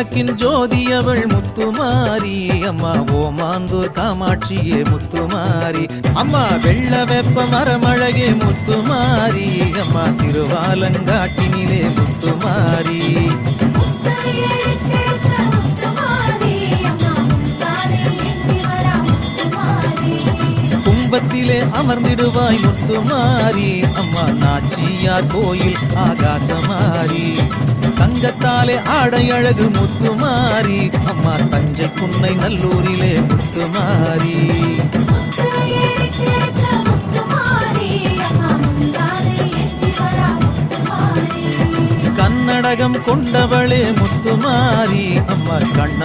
விளக்கின் ஜோதியவள் முத்துமாரி அம்மா ஓமாந்தூர் காமாட்சியே முத்துமாரி அம்மா வெள்ள வெப்ப மரமழகே முத்துமாரி அம்மா திருவாலங்காட்டினிலே முத்துமாரி கும்பத்திலே அமர்ந்திடுவாய் முத்துமாரி அம்மா நாச்சியார் கோயில் ஆகாசமாரி தங்கத்தாலே ஆடை அழகு முத்துமாரி அம்மா தஞ்சை புன்னை நல்லூரிலே முத்துமாரி கன்னடகம் கொண்டவளே முத்துமாரி அம்மா கண்ண